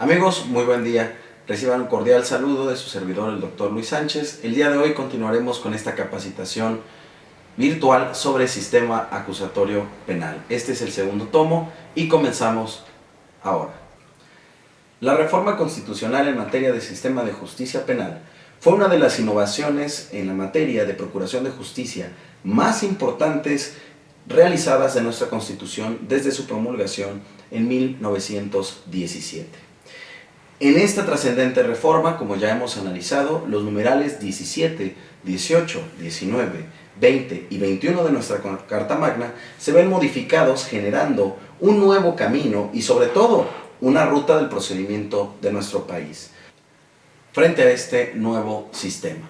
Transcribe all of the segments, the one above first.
Amigos, muy buen día. Reciban un cordial saludo de su servidor, el Dr. Luis Sánchez. El día de hoy continuaremos con esta capacitación virtual sobre sistema acusatorio penal. Este es el segundo tomo y comenzamos ahora. La reforma constitucional en materia de sistema de justicia penal fue una de las innovaciones en la materia de procuración de justicia más importantes realizadas en nuestra Constitución desde su promulgación en 1917. En esta trascendente reforma, como ya hemos analizado, los numerales 17, 18, 19, 20 y 21 de nuestra Carta Magna se ven modificados, generando un nuevo camino y sobre todo una ruta del procedimiento de nuestro país frente a este nuevo sistema.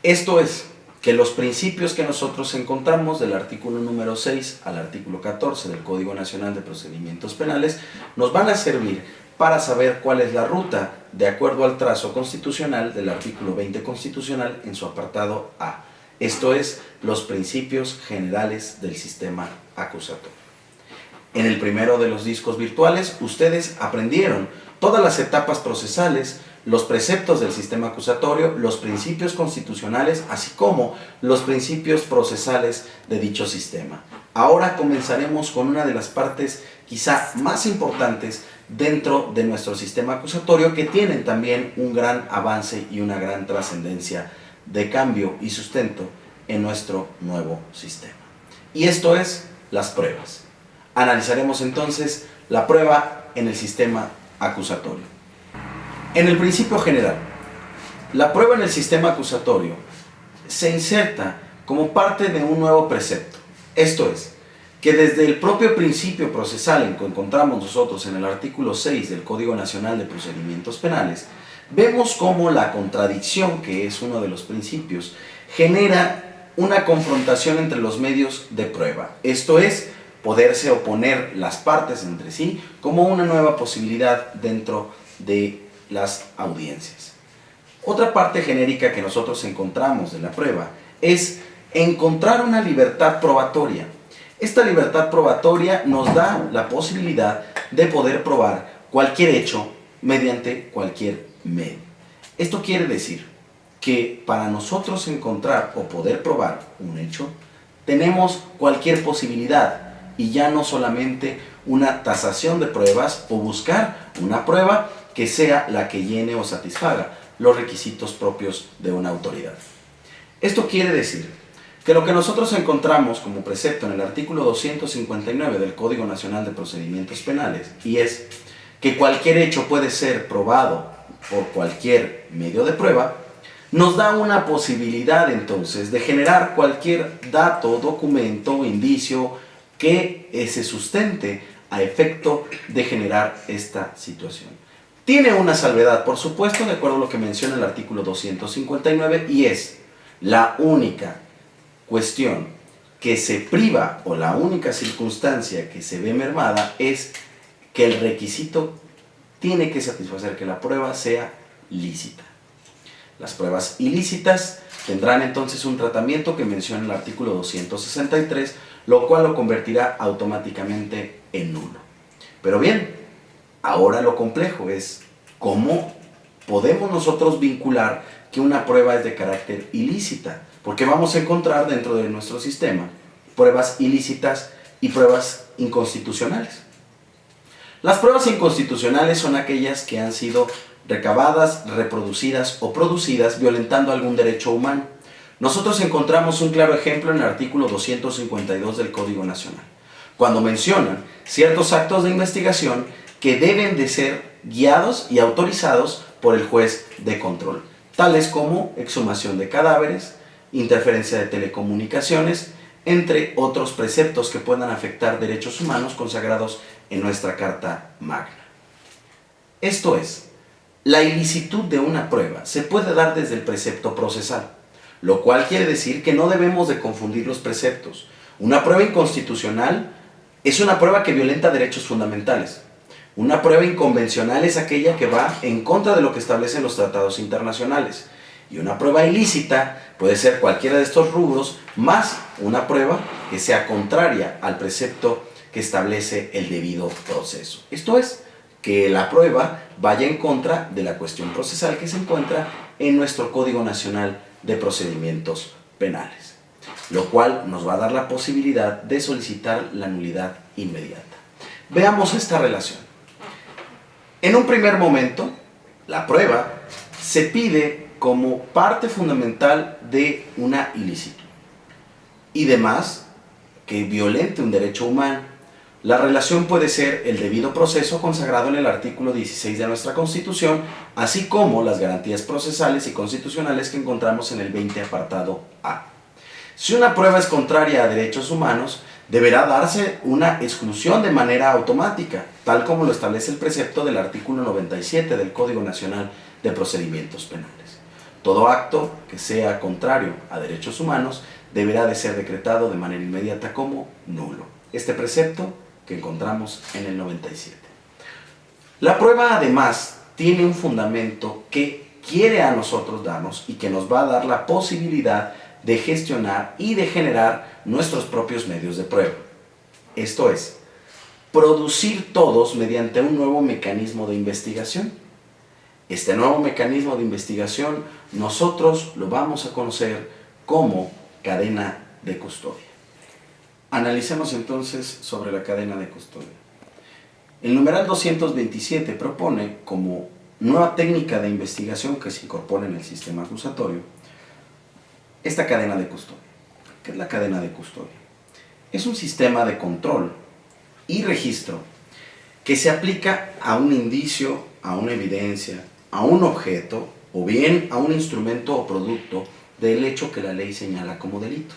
Esto es, que los principios que nosotros encontramos del artículo número 6 al artículo 14 del Código Nacional de Procedimientos Penales nos van a servir para saber cuál es la ruta de acuerdo al trazo constitucional del artículo 20 constitucional en su apartado A. Esto es, los principios generales del sistema acusatorio. En el primero de los discos virtuales, ustedes aprendieron todas las etapas procesales, los preceptos del sistema acusatorio, los principios constitucionales, así como los principios procesales de dicho sistema. Ahora comenzaremos con una de las partes quizá más importantes dentro de nuestro sistema acusatorio, que tienen también un gran avance y una gran trascendencia de cambio y sustento en nuestro nuevo sistema. Y esto es las pruebas. Analizaremos entonces la prueba en el sistema acusatorio. En el principio general, la prueba en el sistema acusatorio se inserta como parte de un nuevo precepto. Esto es, que desde el propio principio procesal que encontramos nosotros en el artículo 6 del Código Nacional de Procedimientos Penales, vemos cómo la contradicción, que es uno de los principios, genera una confrontación entre los medios de prueba. Esto es, poderse oponer las partes entre sí como una nueva posibilidad dentro de las audiencias. Otra parte genérica que nosotros encontramos de la prueba es encontrar una libertad probatoria. Esta libertad probatoria nos da la posibilidad de poder probar cualquier hecho mediante cualquier medio. Esto quiere decir que para nosotros encontrar o poder probar un hecho, tenemos cualquier posibilidad y ya no solamente una tasación de pruebas o buscar una prueba que sea la que llene o satisfaga los requisitos propios de una autoridad. Esto quiere decir que lo que nosotros encontramos como precepto en el artículo 259 del Código Nacional de Procedimientos Penales, y es que cualquier hecho puede ser probado por cualquier medio de prueba, nos da una posibilidad entonces de generar cualquier dato, documento, indicio que se sustente a efecto de generar esta situación. Tiene una salvedad, por supuesto, de acuerdo a lo que menciona el artículo 259, y es la única cuestión que se priva o la única circunstancia que se ve mermada es que el requisito tiene que satisfacer que la prueba sea lícita. Las pruebas ilícitas tendrán entonces un tratamiento que menciona el artículo 263, lo cual lo convertirá automáticamente en nulo. Pero bien, ahora lo complejo es cómo podemos nosotros vincular que una prueba es de carácter ilícita, porque vamos a encontrar dentro de nuestro sistema pruebas ilícitas y pruebas inconstitucionales. Las pruebas inconstitucionales son aquellas que han sido recabadas, reproducidas o producidas violentando algún derecho humano. Nosotros encontramos un claro ejemplo en el artículo 252 del Código Nacional, cuando mencionan ciertos actos de investigación que deben de ser guiados y autorizados por el juez de control, tales como exhumación de cadáveres, interferencia de telecomunicaciones, entre otros preceptos que puedan afectar derechos humanos consagrados en nuestra Carta Magna. Esto es, la ilicitud de una prueba se puede dar desde el precepto procesal, lo cual quiere decir que no debemos de confundir los preceptos. Una prueba inconstitucional es una prueba que violenta derechos fundamentales. Una prueba inconvencional es aquella que va en contra de lo que establecen los tratados internacionales. Y una prueba ilícita puede ser cualquiera de estos rubros, más una prueba que sea contraria al precepto que establece el debido proceso. Esto es, que la prueba vaya en contra de la cuestión procesal que se encuentra en nuestro Código Nacional de Procedimientos Penales, lo cual nos va a dar la posibilidad de solicitar la nulidad inmediata. Veamos esta relación. En un primer momento, la prueba se pide como parte fundamental de una ilícito y demás que violente un derecho humano. La relación puede ser el debido proceso consagrado en el artículo 16 de nuestra Constitución, así como las garantías procesales y constitucionales que encontramos en el 20 apartado A. Si una prueba es contraria a derechos humanos, deberá darse una exclusión de manera automática, tal como lo establece el precepto del artículo 97 del Código Nacional de Procedimientos Penales. Todo acto que sea contrario a derechos humanos deberá de ser decretado de manera inmediata como nulo. Este precepto que encontramos en el 97. La prueba además tiene un fundamento que quiere a nosotros darnos y que nos va a dar la posibilidad de gestionar y de generar nuestros propios medios de prueba. Esto es, producir todos mediante un nuevo mecanismo de investigación. Este nuevo mecanismo de investigación nosotros lo vamos a conocer como cadena de custodia. Analicemos entonces sobre la cadena de custodia. El numeral 227 propone como nueva técnica de investigación que se incorpora en el sistema acusatorio esta cadena de custodia. ¿Qué es la cadena de custodia? Es un sistema de control y registro que se aplica a un indicio, a una evidencia, a un objeto o bien a un instrumento o producto del hecho que la ley señala como delito.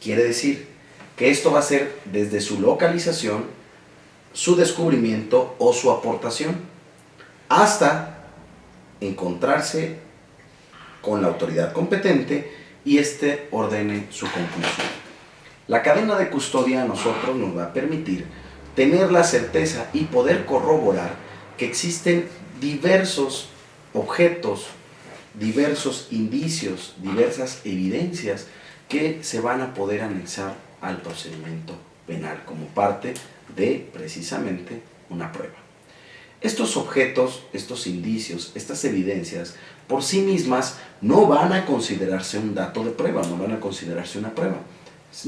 Quiere decir que esto va a ser desde su localización, su descubrimiento o su aportación, hasta encontrarse con la autoridad competente y éste ordene su conclusión. La cadena de custodia a nosotros nos va a permitir tener la certeza y poder corroborar que existen diversos objetos, diversos indicios, diversas evidencias que se van a poder anexar al procedimiento penal como parte de precisamente una prueba. Estos objetos, estos indicios, estas evidencias por sí mismas no van a considerarse un dato de prueba, no van a considerarse una prueba.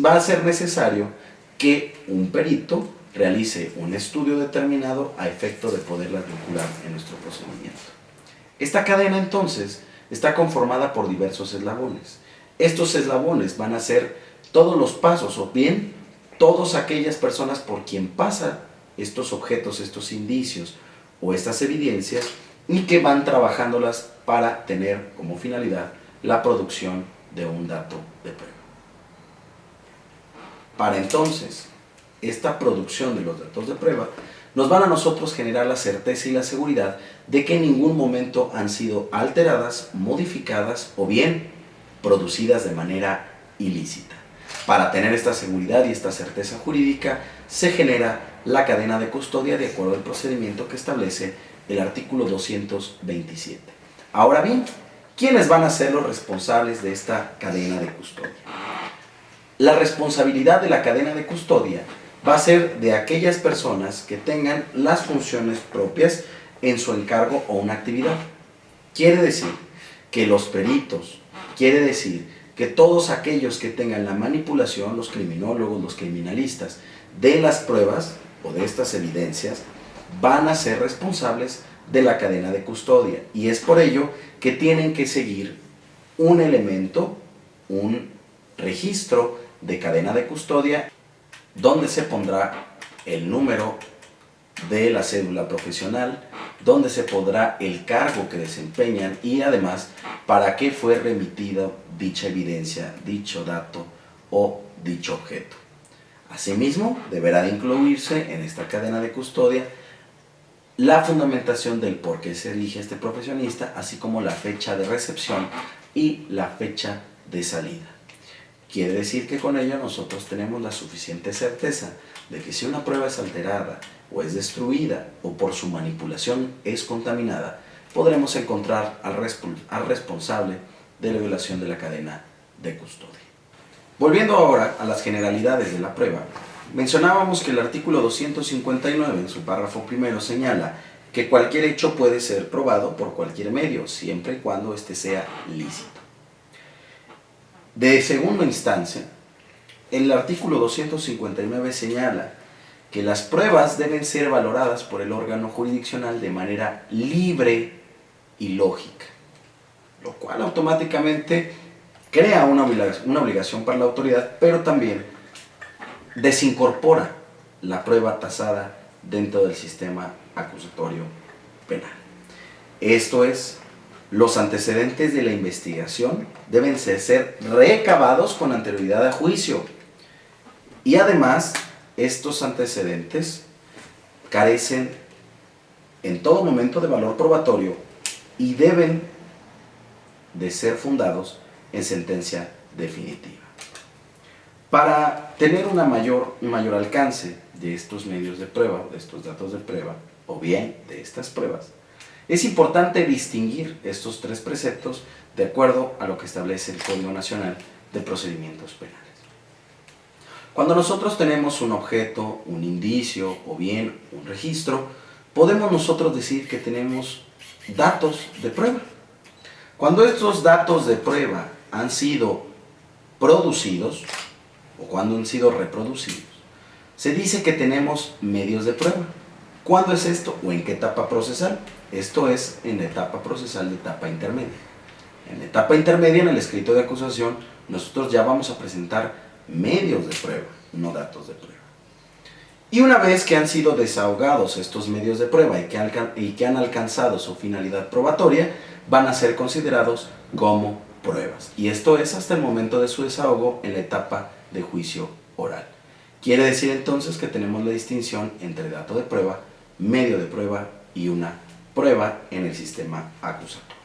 Va a ser necesario que un perito realice un estudio determinado a efecto de poderlas vincular en nuestro procedimiento. Esta cadena entonces está conformada por diversos eslabones. Estos eslabones van a ser todos los pasos o bien todas aquellas personas por quien pasan estos objetos, estos indicios o estas evidencias y que van trabajándolas para tener como finalidad la producción de un dato de prueba. Para entonces, esta producción de los datos de prueba nos van a nosotros generar la certeza y la seguridad de que en ningún momento han sido alteradas, modificadas o bien producidas de manera ilícita. Para tener esta seguridad y esta certeza jurídica se genera la cadena de custodia de acuerdo al procedimiento que establece el artículo 227. Ahora bien, ¿quiénes van a ser los responsables de esta cadena de custodia? La responsabilidad de la cadena de custodia va a ser de aquellas personas que tengan las funciones propias en su encargo o una actividad. Quiere decir que los peritos, quiere decir que todos aquellos que tengan la manipulación, los criminólogos, los criminalistas, de las pruebas o de estas evidencias, van a ser responsables de la cadena de custodia. Y es por ello que tienen que seguir un elemento, un registro de cadena de custodia, donde se pondrá el número de la cédula profesional, donde se pondrá el cargo que desempeñan y además para qué fue remitida dicha evidencia, dicho dato o dicho objeto. Asimismo, deberá de incluirse en esta cadena de custodia la fundamentación del por qué se elige este profesionista, así como la fecha de recepción y la fecha de salida. Quiere decir que con ello nosotros tenemos la suficiente certeza de que si una prueba es alterada o es destruida o por su manipulación es contaminada, podremos encontrar al responsable de la violación de la cadena de custodia. Volviendo ahora a las generalidades de la prueba, mencionábamos que el artículo 259 en su párrafo primero señala que cualquier hecho puede ser probado por cualquier medio, siempre y cuando éste sea lícito. De segunda instancia, el artículo 259 señala que las pruebas deben ser valoradas por el órgano jurisdiccional de manera libre y lógica, lo cual automáticamente crea una obligación para la autoridad, pero también desincorpora la prueba tasada dentro del sistema acusatorio penal. Esto es, los antecedentes de la investigación deben ser recabados con anterioridad a juicio, y además estos antecedentes carecen en todo momento de valor probatorio y deben de ser fundados en sentencia definitiva. Para tener un mayor alcance de estos medios de prueba, de estos datos de prueba, o bien de estas pruebas, es importante distinguir estos tres preceptos de acuerdo a lo que establece el Código Nacional de Procedimientos Penales. Cuando nosotros tenemos un objeto, un indicio o bien un registro, podemos nosotros decir que tenemos datos de prueba. Cuando estos datos de prueba han sido producidos o cuando han sido reproducidos, se dice que tenemos medios de prueba. ¿Cuándo es esto o en qué etapa procesal? Esto es en la etapa procesal de etapa intermedia. En la etapa intermedia, en el escrito de acusación, nosotros ya vamos a presentar medios de prueba, no datos de prueba. Y una vez que han sido desahogados estos medios de prueba y que han alcanzado su finalidad probatoria, van a ser considerados como pruebas. Y esto es hasta el momento de su desahogo en la etapa de juicio oral. Quiere decir entonces que tenemos la distinción entre dato de prueba, medio de prueba y una prueba en el sistema acusatorio.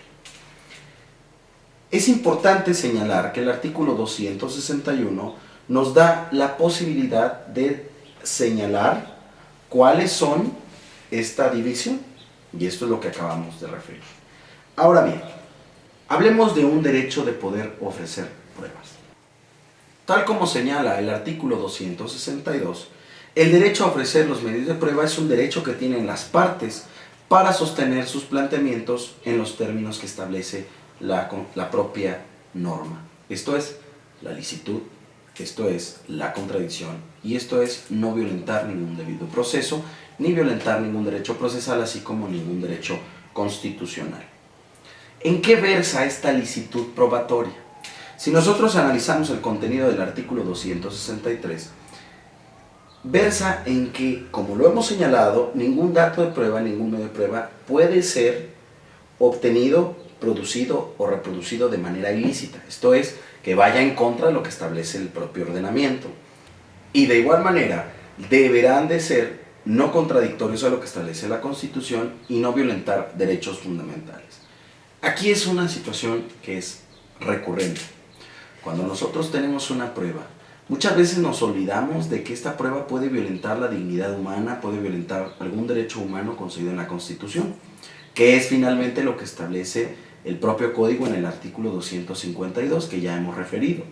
Es importante señalar que el artículo 261 nos da la posibilidad de señalar cuáles son esta división, y esto es lo que acabamos de referir. Ahora bien, hablemos de un derecho de poder ofrecer pruebas. Tal como señala el artículo 262, el derecho a ofrecer los medios de prueba es un derecho que tienen las partes para sostener sus planteamientos en los términos que establece la propia norma. Esto es la licitud, esto es la contradicción, y esto es no violentar ningún debido proceso, ni violentar ningún derecho procesal, así como ningún derecho constitucional. ¿En qué versa esta licitud probatoria? Si nosotros analizamos el contenido del artículo 263, versa en que, como lo hemos señalado, ningún dato de prueba, ningún medio de prueba puede ser obtenido, producido o reproducido de manera ilícita. Esto es, que vaya en contra de lo que establece el propio ordenamiento. Y de igual manera, deberán de ser no contradictorios a lo que establece la Constitución y no violentar derechos fundamentales. Aquí es una situación que es recurrente. Cuando nosotros tenemos una prueba, muchas veces nos olvidamos de que esta prueba puede violentar la dignidad humana, puede violentar algún derecho humano concedido en la Constitución, que es finalmente lo que establece el propio Código en el artículo 252 que ya hemos referido.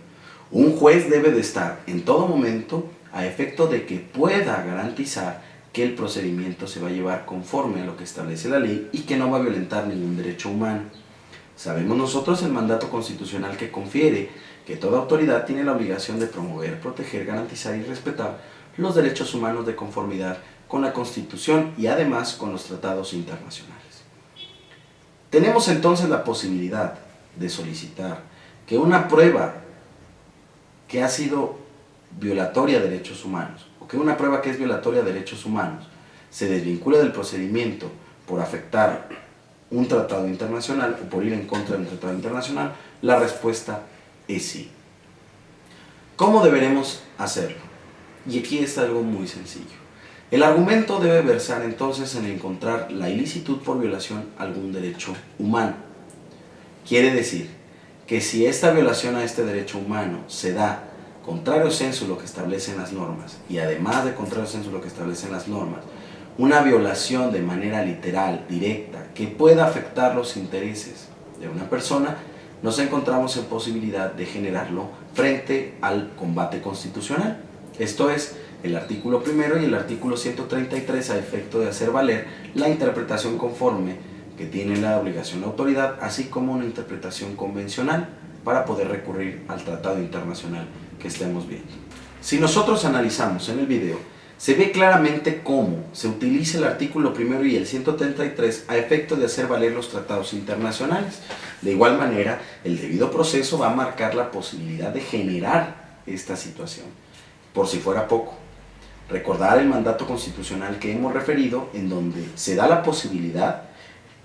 Un juez debe de estar en todo momento a efecto de que pueda garantizar que el procedimiento se va a llevar conforme a lo que establece la ley y que no va a violentar ningún derecho humano. Sabemos nosotros el mandato constitucional que confiere que toda autoridad tiene la obligación de promover, proteger, garantizar y respetar los derechos humanos de conformidad con la Constitución y además con los tratados internacionales. Tenemos entonces la posibilidad de solicitar que una prueba que ha sido violatoria de derechos humanos, o que una prueba que es violatoria de derechos humanos, se desvincule del procedimiento por afectar un tratado internacional o por ir en contra de un tratado internacional. La respuesta es sí. ¿Cómo deberemos hacerlo? Y aquí está algo muy sencillo. El argumento debe versar entonces en encontrar la ilicitud por violación a algún derecho humano. Quiere decir que si esta violación a este derecho humano se da contrario sensu lo que establecen las normas, y además de contrario sensu lo que establecen las normas, una violación de manera literal, directa, que pueda afectar los intereses de una persona, nos encontramos en posibilidad de generarlo frente al combate constitucional. Esto es, el artículo primero y el artículo 133 a efecto de hacer valer la interpretación conforme que tiene la obligación de autoridad, así como una interpretación convencional para poder recurrir al tratado internacional que estemos viendo. Si nosotros analizamos en el video, se ve claramente cómo se utiliza el artículo primero y el 133 a efecto de hacer valer los tratados internacionales. De igual manera, el debido proceso va a marcar la posibilidad de generar esta situación. Por si fuera poco, recordar el mandato constitucional que hemos referido, en donde se da la posibilidad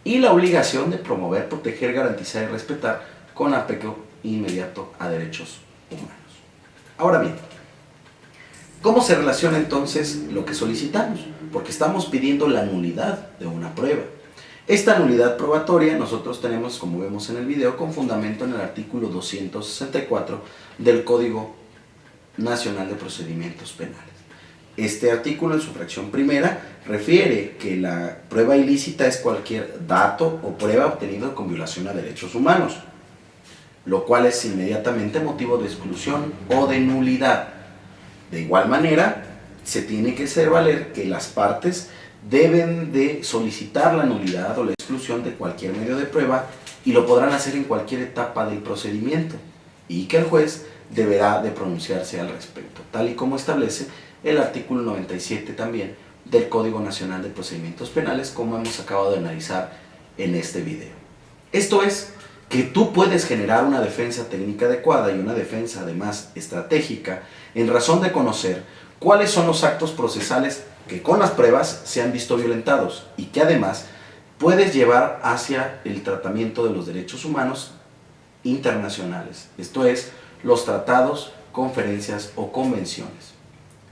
y la obligación de promover, proteger, garantizar y respetar con apego inmediato a derechos humanos. Ahora bien, ¿cómo se relaciona entonces lo que solicitamos? Porque estamos pidiendo la nulidad de una prueba. Esta nulidad probatoria nosotros tenemos, como vemos en el video, con fundamento en el artículo 264 del Código Nacional de Procedimientos Penales. Este artículo, en su fracción primera, refiere que la prueba ilícita es cualquier dato o prueba obtenido con violación a derechos humanos, lo cual es inmediatamente motivo de exclusión o de nulidad. De igual manera, se tiene que hacer valer que las partes deben de solicitar la nulidad o la exclusión de cualquier medio de prueba y lo podrán hacer en cualquier etapa del procedimiento, y que el juez deberá de pronunciarse al respecto, tal y como establece el artículo 97 también del Código Nacional de Procedimientos Penales, como hemos acabado de analizar en este video. Esto es, que tú puedes generar una defensa técnica adecuada y una defensa además estratégica en razón de conocer cuáles son los actos procesales que con las pruebas se han visto violentados y que además puedes llevar hacia el tratamiento de los derechos humanos internacionales, esto es, los tratados, conferencias o convenciones.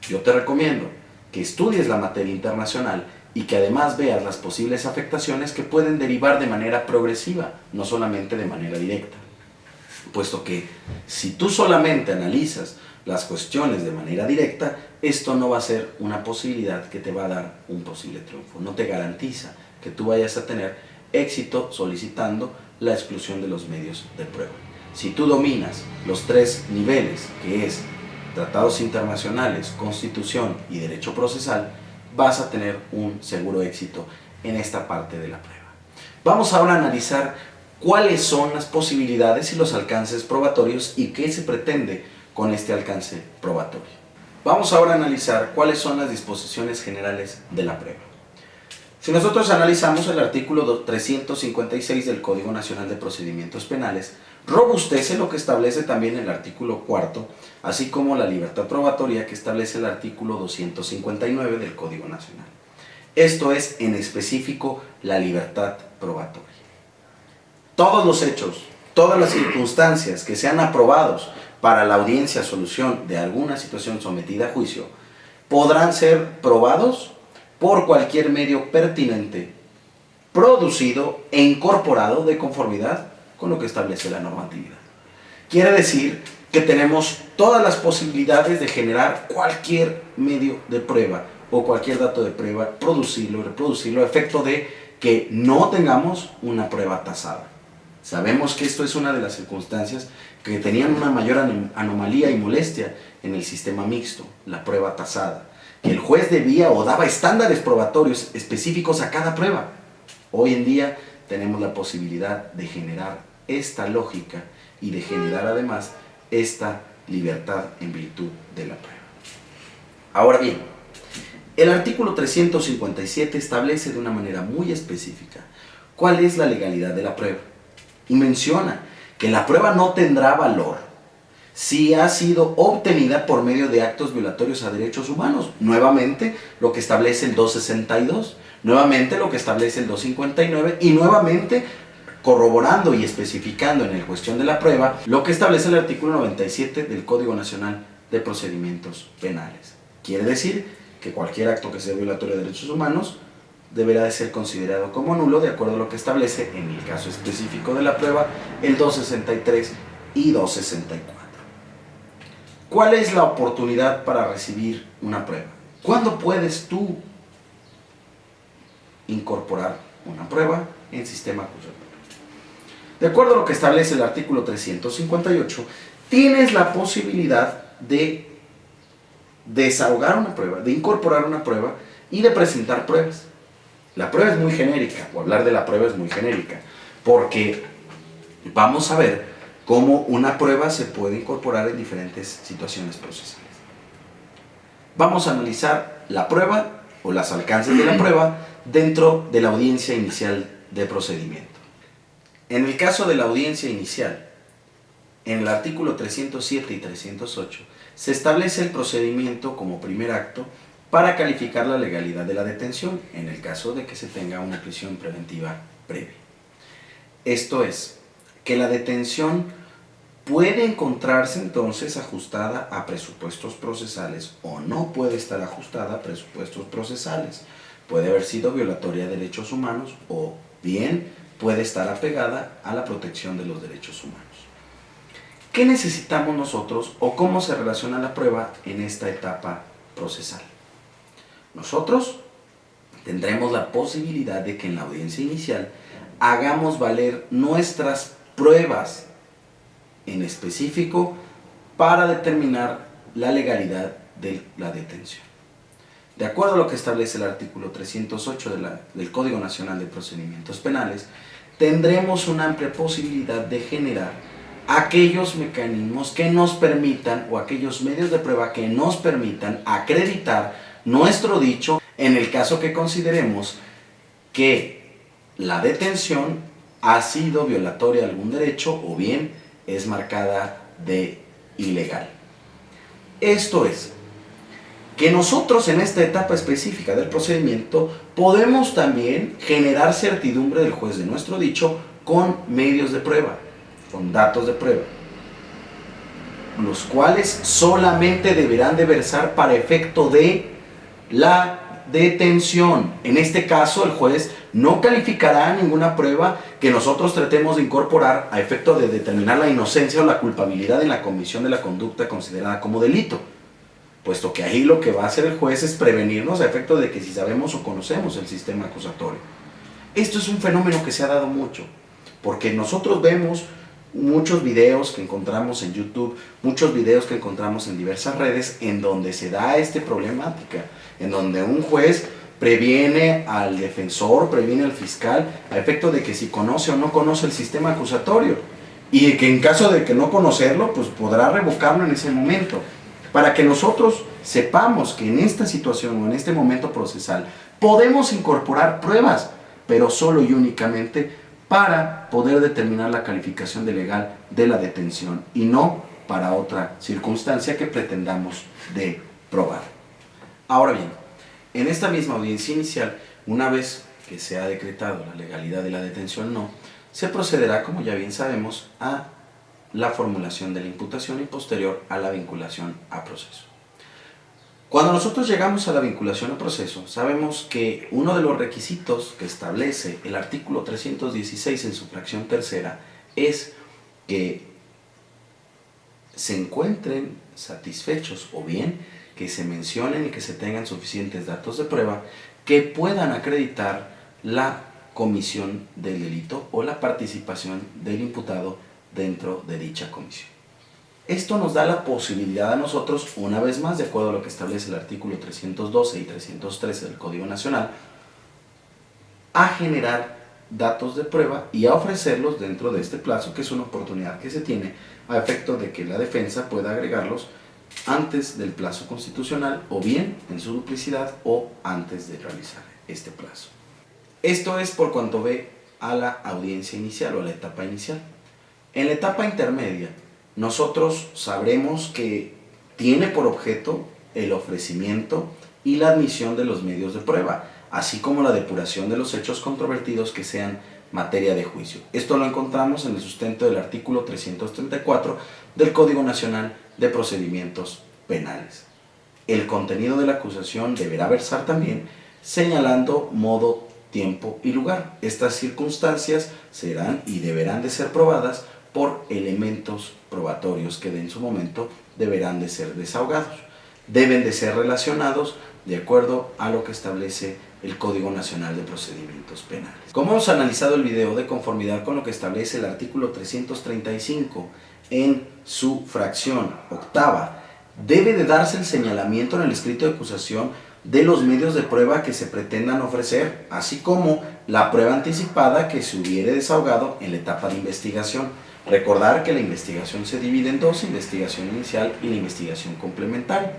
Yo te recomiendo que estudies la materia internacional y que además veas las posibles afectaciones que pueden derivar de manera progresiva, no solamente de manera directa. Puesto que si tú solamente analizas las cuestiones de manera directa, esto no va a ser una posibilidad que te va a dar un posible triunfo. No te garantiza que tú vayas a tener éxito solicitando la exclusión de los medios de prueba. Si tú dominas los tres niveles, que es tratados internacionales, constitución y derecho procesal, vas a tener un seguro éxito en esta parte de la prueba. Vamos ahora a analizar cuáles son las posibilidades y los alcances probatorios y qué se pretende con este alcance probatorio. Vamos ahora a analizar cuáles son las disposiciones generales de la prueba. Si nosotros analizamos el artículo 356 del Código Nacional de Procedimientos Penales, robustece lo que establece también el artículo 4, así como la libertad probatoria que establece el artículo 259 del Código Nacional. Esto es, en específico, la libertad probatoria. Todos los hechos, todas las circunstancias que sean aprobados para la audiencia solución de alguna situación sometida a juicio, podrán ser probados por cualquier medio pertinente, producido e incorporado de conformidad con lo que establece la normatividad. Quiere decir que tenemos todas las posibilidades de generar cualquier medio de prueba o cualquier dato de prueba, producirlo y reproducirlo a efecto de que no tengamos una prueba tasada. Sabemos que esto es una de las circunstancias que tenían una mayor anomalía y molestia en el sistema mixto, la prueba tasada, que el juez debía o daba estándares probatorios específicos a cada prueba. Hoy en día tenemos la posibilidad de generar esta lógica y de generar además esta libertad en virtud de la prueba. Ahora bien, el artículo 357 establece de una manera muy específica cuál es la legalidad de la prueba y menciona que la prueba no tendrá valor si ha sido obtenida por medio de actos violatorios a derechos humanos. Nuevamente, lo que establece el 262, nuevamente lo que establece el 259 y nuevamente corroborando y especificando en la cuestión de la prueba lo que establece el artículo 97 del Código Nacional de Procedimientos Penales. Quiere decir que cualquier acto que sea violatorio de derechos humanos deberá de ser considerado como nulo de acuerdo a lo que establece en el caso específico de la prueba el 263 y 264. ¿Cuál es la oportunidad para recibir una prueba? ¿Cuándo puedes tú incorporar una prueba en sistema acusatorio? De acuerdo a lo que establece el artículo 358, tienes la posibilidad de desahogar una prueba, de incorporar una prueba y de presentar pruebas. La prueba es muy genérica, o hablar de la prueba es muy genérica, porque vamos a ver cómo una prueba se puede incorporar en diferentes situaciones procesales. Vamos a analizar la prueba o los alcances de la prueba dentro de la audiencia inicial de procedimiento. En el caso de la audiencia inicial, en el artículo 307 y 308, se establece el procedimiento como primer acto para calificar la legalidad de la detención, en el caso de que se tenga una prisión preventiva previa. Esto es, que la detención puede encontrarse entonces ajustada a presupuestos procesales o no puede estar ajustada a presupuestos procesales. Puede haber sido violatoria de derechos humanos o bien puede estar apegada a la protección de los derechos humanos. ¿Qué necesitamos nosotros o cómo se relaciona la prueba en esta etapa procesal? Nosotros tendremos la posibilidad de que en la audiencia inicial hagamos valer nuestras pruebas en específico para determinar la legalidad de la detención. De acuerdo a lo que establece el artículo 308 del Código Nacional de Procedimientos Penales, tendremos una amplia posibilidad de generar aquellos mecanismos que nos permitan o aquellos medios de prueba que nos permitan acreditar nuestro dicho en el caso que consideremos que la detención ha sido violatoria de algún derecho o bien es marcada de ilegal. Esto es, que nosotros en esta etapa específica del procedimiento podemos también generar certidumbre del juez de nuestro dicho con medios de prueba, con datos de prueba, los cuales solamente deberán de versar para efecto de la detención. En este caso, el juez no calificará ninguna prueba que nosotros tratemos de incorporar a efecto de determinar la inocencia o la culpabilidad en la comisión de la conducta considerada como delito, puesto que ahí lo que va a hacer el juez es prevenirnos a efecto de que si sabemos o conocemos el sistema acusatorio. Esto es un fenómeno que se ha dado mucho, porque nosotros vemos muchos videos que encontramos en YouTube, muchos videos que encontramos en diversas redes en donde se da esta problemática, en donde un juez previene al defensor, previene al fiscal a efecto de que si conoce o no conoce el sistema acusatorio y que en caso de que no conocerlo, pues podrá revocarlo en ese momento, para que nosotros sepamos que en esta situación o en este momento procesal podemos incorporar pruebas, pero solo y únicamente para poder determinar la calificación de legal de la detención y no para otra circunstancia que pretendamos de probar. Ahora bien, en esta misma audiencia inicial, una vez que se ha decretado la legalidad de la detención no, se procederá, como ya bien sabemos, a la formulación de la imputación y posterior a la vinculación a proceso. Cuando nosotros llegamos a la vinculación a proceso, sabemos que uno de los requisitos que establece el artículo 316 en su fracción tercera es que se encuentren satisfechos o bien que se mencionen y que se tengan suficientes datos de prueba que puedan acreditar la comisión del delito o la participación del imputado dentro de dicha comisión. Esto nos da la posibilidad a nosotros, una vez más, de acuerdo a lo que establece el artículo 312 y 313 del Código Nacional, a generar datos de prueba y a ofrecerlos dentro de este plazo, que es una oportunidad que se tiene a efecto de que la defensa pueda agregarlos antes del plazo constitucional o bien en su duplicidad o antes de realizar este plazo. Esto es por cuanto ve a la audiencia inicial o a la etapa inicial. En la etapa intermedia, nosotros sabremos que tiene por objeto el ofrecimiento y la admisión de los medios de prueba, así como la depuración de los hechos controvertidos que sean materia de juicio. Esto lo encontramos en el sustento del artículo 334 del Código Nacional de Procedimientos Penales. El contenido de la acusación deberá versar también señalando modo, tiempo y lugar. Estas circunstancias serán y deberán de ser probadas por elementos probatorios que en su momento deberán de ser desahogados. Deben de ser relacionados de acuerdo a lo que establece el Código Nacional de Procedimientos Penales. Como hemos analizado el video de conformidad con lo que establece el artículo 335 en su fracción octava, debe de darse el señalamiento en el escrito de acusación de los medios de prueba que se pretendan ofrecer, así como la prueba anticipada que se hubiere desahogado en la etapa de investigación. Recordar que la investigación se divide en dos: investigación inicial y la investigación complementaria.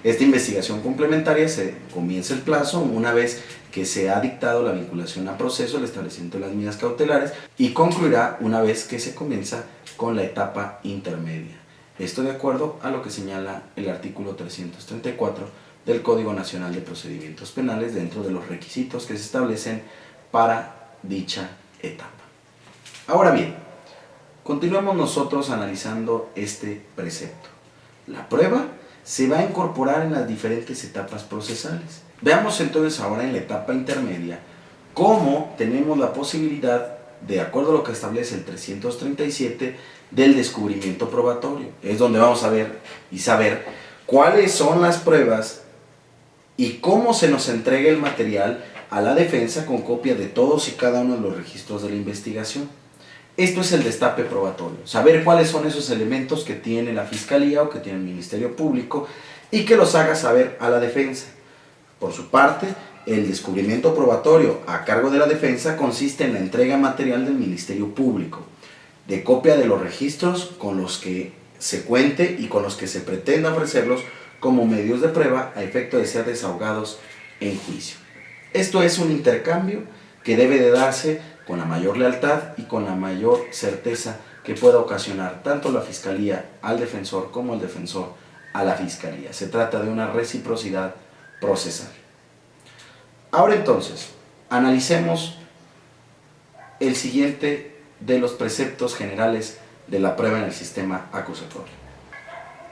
Esta investigación complementaria se comienza el plazo una vez que se ha dictado la vinculación a proceso, el establecimiento de las medidas cautelares, y concluirá una vez que se comienza con la etapa intermedia. Esto de acuerdo a lo que señala el artículo 334 del Código Nacional de Procedimientos Penales dentro de los requisitos que se establecen para dicha etapa. Ahora bien, continuemos nosotros analizando este precepto. La prueba se va a incorporar en las diferentes etapas procesales. Veamos entonces ahora en la etapa intermedia cómo tenemos la posibilidad, de acuerdo a lo que establece el 337, del descubrimiento probatorio. Es donde vamos a ver y saber cuáles son las pruebas y cómo se nos entrega el material a la defensa con copia de todos y cada uno de los registros de la investigación. Esto es el destape probatorio, saber cuáles son esos elementos que tiene la Fiscalía o que tiene el Ministerio Público y que los haga saber a la defensa. Por su parte, el descubrimiento probatorio a cargo de la defensa consiste en la entrega material del Ministerio Público, de copia de los registros con los que se cuente y con los que se pretenda ofrecerlos como medios de prueba a efecto de ser desahogados en juicio. Esto es un intercambio que debe de darse con la mayor lealtad y con la mayor certeza que pueda ocasionar tanto la Fiscalía al defensor como el defensor a la Fiscalía. Se trata de una reciprocidad procesal. Ahora entonces, analicemos el siguiente de los preceptos generales de la prueba en el sistema acusatorio.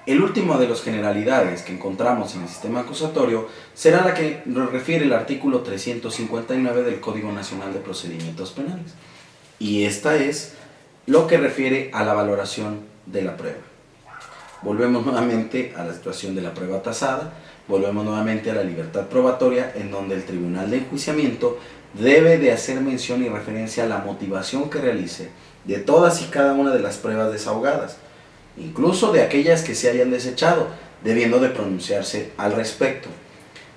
El último de las generalidades que encontramos en el sistema acusatorio será la que nos refiere el artículo 359 del Código Nacional de Procedimientos Penales. Y esta es lo que refiere a la valoración de la prueba. Volvemos nuevamente a la situación de la prueba tasada, volvemos nuevamente a la libertad probatoria, en donde el tribunal de enjuiciamiento debe de hacer mención y referencia a la motivación que realice de todas y cada una de las pruebas desahogadas, incluso de aquellas que se hayan desechado, debiendo de pronunciarse al respecto.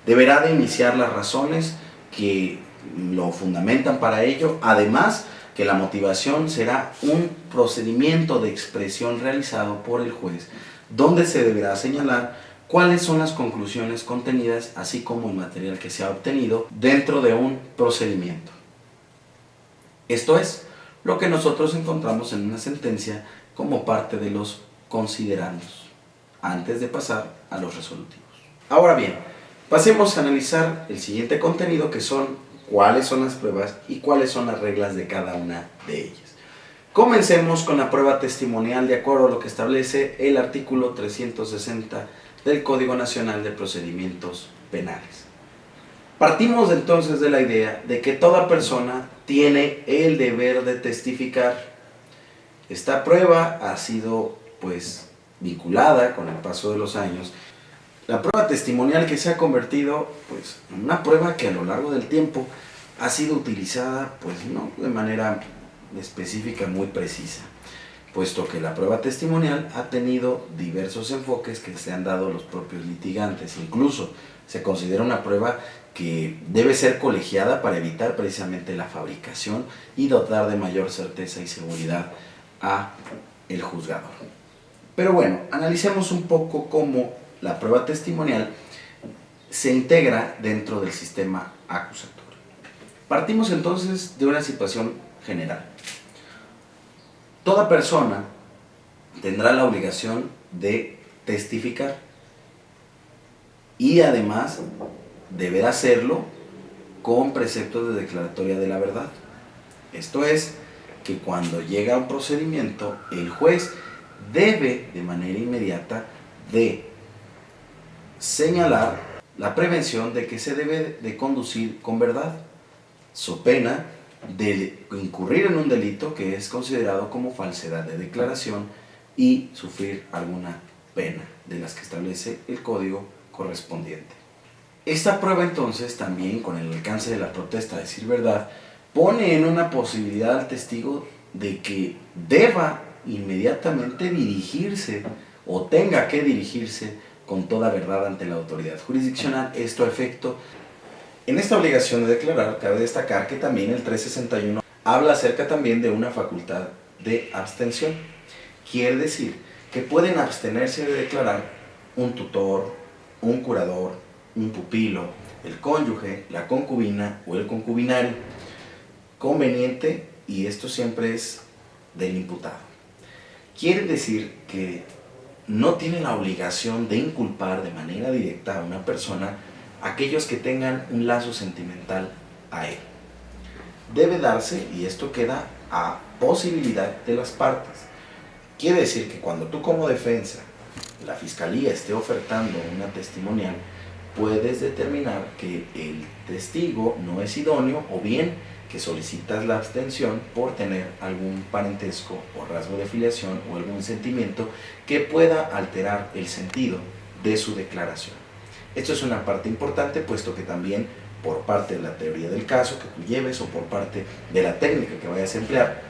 Deberá de iniciar las razones que lo fundamentan para ello, además que la motivación será un procedimiento de expresión realizado por el juez, donde se deberá señalar cuáles son las conclusiones contenidas, así como el material que se ha obtenido dentro de un procedimiento. Esto es lo que nosotros encontramos en una sentencia como parte de los considerandos, antes de pasar a los resolutivos. Ahora bien, pasemos a analizar el siguiente contenido, que son cuáles son las pruebas y cuáles son las reglas de cada una de ellas. Comencemos con la prueba testimonial de acuerdo a lo que establece el artículo 360 del Código Nacional de Procedimientos Penales. Partimos entonces de la idea de que toda persona tiene el deber de testificar. Esta prueba ha sido vinculada con el paso de los años. La prueba testimonial que se ha convertido en una prueba que a lo largo del tiempo ha sido utilizada no de manera específica muy precisa, puesto que la prueba testimonial ha tenido diversos enfoques que se han dado los propios litigantes. Incluso se considera una prueba que debe ser colegiada para evitar precisamente la fabricación y dotar de mayor certeza y seguridad a el juzgador. Pero bueno, analicemos un poco cómo la prueba testimonial se integra dentro del sistema acusatorio. Partimos entonces de una situación general. Toda persona tendrá la obligación de testificar y además deberá hacerlo con preceptos de declaratoria de la verdad. Esto es, que cuando llega a un procedimiento, el juez debe de manera inmediata de señalar la prevención de que se debe de conducir con verdad, so pena de incurrir en un delito que es considerado como falsedad de declaración y sufrir alguna pena de las que establece el código correspondiente. Esta prueba entonces también, con el alcance de la protesta de decir verdad, pone en una posibilidad al testigo de que deba inmediatamente dirigirse o tenga que dirigirse con toda verdad ante la autoridad jurisdiccional, esto a efecto. En esta obligación de declarar, cabe destacar que también el 361 habla acerca también de una facultad de abstención. Quiere decir que pueden abstenerse de declarar un tutor, un curador, un pupilo, el cónyuge, la concubina o el concubinario. Conveniente, y esto siempre es del imputado. Quiere decir que no tiene la obligación de inculpar de manera directa a una persona aquellos que tengan un lazo sentimental a él. Debe darse, y esto queda a posibilidad de las partes. Quiere decir que cuando tú como defensa, la fiscalía esté ofertando una testimonial, puedes determinar que el testigo no es idóneo o bien que solicitas la abstención por tener algún parentesco o rasgo de filiación o algún sentimiento que pueda alterar el sentido de su declaración. Esto es una parte importante, puesto que también por parte de la teoría del caso que tú lleves o por parte de la técnica que vayas a emplear,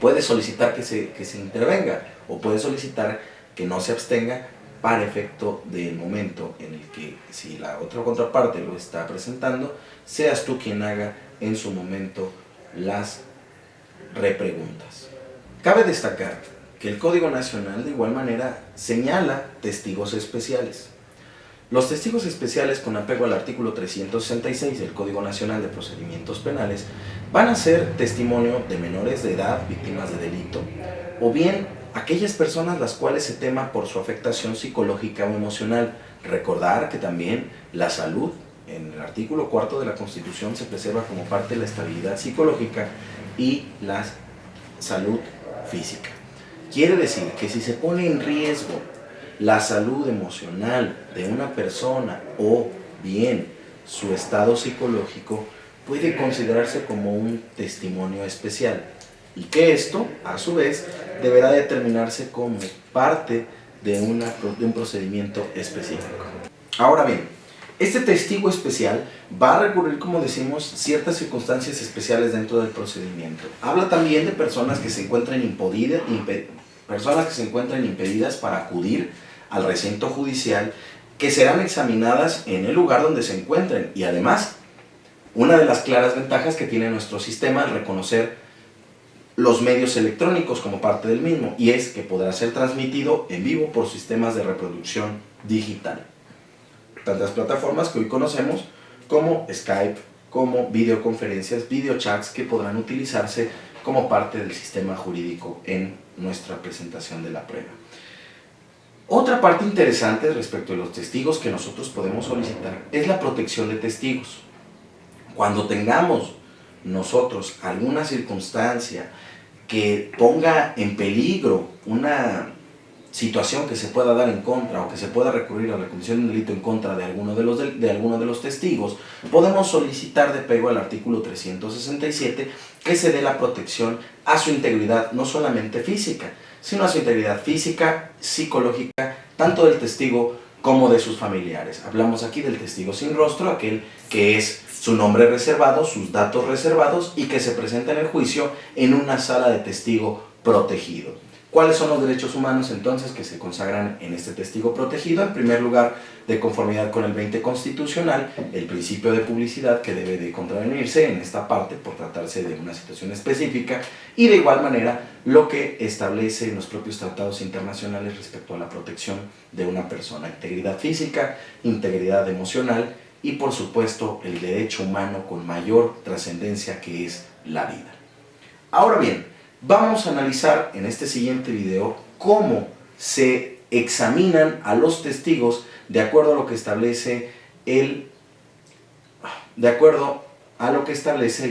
puedes solicitar que se intervenga o puedes solicitar que no se abstenga para efecto del momento en el que, si la otra contraparte lo está presentando, seas tú quien haga en su momento las repreguntas. Cabe destacar que el Código Nacional de igual manera señala testigos especiales. Los testigos especiales, con apego al artículo 366 del Código Nacional de Procedimientos Penales, van a ser testimonio de menores de edad, víctimas de delito, o bien aquellas personas las cuales se tema por su afectación psicológica o emocional. Recordar que también la salud, en el artículo 4 de la Constitución, se preserva como parte de la estabilidad psicológica y la salud física. Quiere decir que si se pone en riesgo la salud emocional de una persona o bien su estado psicológico, puede considerarse como un testimonio especial, y que esto, a su vez, deberá determinarse como parte de un procedimiento específico. Ahora bien, este testigo especial va a recurrir, como decimos, ciertas circunstancias especiales dentro del procedimiento. Habla también de personas que se encuentran impedidas para acudir al recinto judicial, que serán examinadas en el lugar donde se encuentren. Y además, una de las claras ventajas que tiene nuestro sistema al reconocer los medios electrónicos como parte del mismo, y es que podrá ser transmitido en vivo por sistemas de reproducción digital. Tantas plataformas que hoy conocemos como Skype, como videoconferencias, videochats, que podrán utilizarse como parte del sistema jurídico en nuestra presentación de la prueba. Otra parte interesante respecto a los testigos que nosotros podemos solicitar es la protección de testigos. Cuando tengamos nosotros alguna circunstancia que ponga en peligro una situación que se pueda dar en contra o que se pueda recurrir a la comisión de un delito en contra de alguno de los testigos, podemos solicitar de apego al artículo 367 que se dé la protección a su integridad, no solamente física, sino a su integridad física, psicológica, tanto del testigo como de sus familiares. Hablamos aquí del testigo sin rostro, aquel que es su nombre reservado, sus datos reservados y que se presenta en el juicio en una sala de testigo protegido. ¿Cuáles son los derechos humanos entonces que se consagran en este testigo protegido? En primer lugar, de conformidad con el 20 constitucional, el principio de publicidad que debe de contravenirse en esta parte por tratarse de una situación específica, y de igual manera lo que establece en los propios tratados internacionales respecto a la protección de una persona: integridad física, integridad emocional y por supuesto el derecho humano con mayor trascendencia, que es la vida. Ahora bien, vamos a analizar en este siguiente video cómo se examinan a los testigos de acuerdo a lo que establece el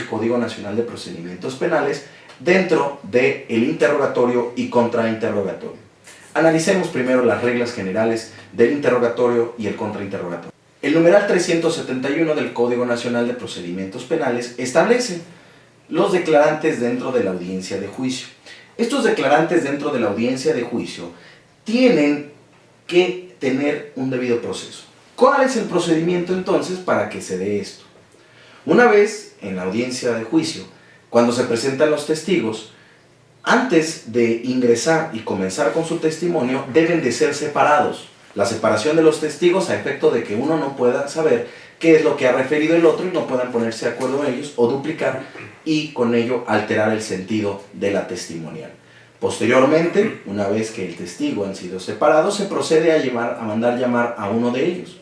Código Nacional de Procedimientos Penales dentro del interrogatorio y contrainterrogatorio. Analicemos primero las reglas generales del interrogatorio y el contrainterrogatorio. El numeral 371 del Código Nacional de Procedimientos Penales establece los declarantes dentro de la audiencia de juicio. Estos declarantes dentro de la audiencia de juicio tienen que tener un debido proceso. ¿Cuál es el procedimiento entonces para que se dé esto? Una vez en la audiencia de juicio, cuando se presentan los testigos, antes de ingresar y comenzar con su testimonio, deben de ser separados. La separación de los testigos a efecto de que uno no pueda saber qué es lo que ha referido el otro y no puedan ponerse de acuerdo ellos o duplicar y con ello alterar el sentido de la testimonial. Posteriormente, una vez que el testigo han sido separados, se procede a mandar llamar a uno de ellos.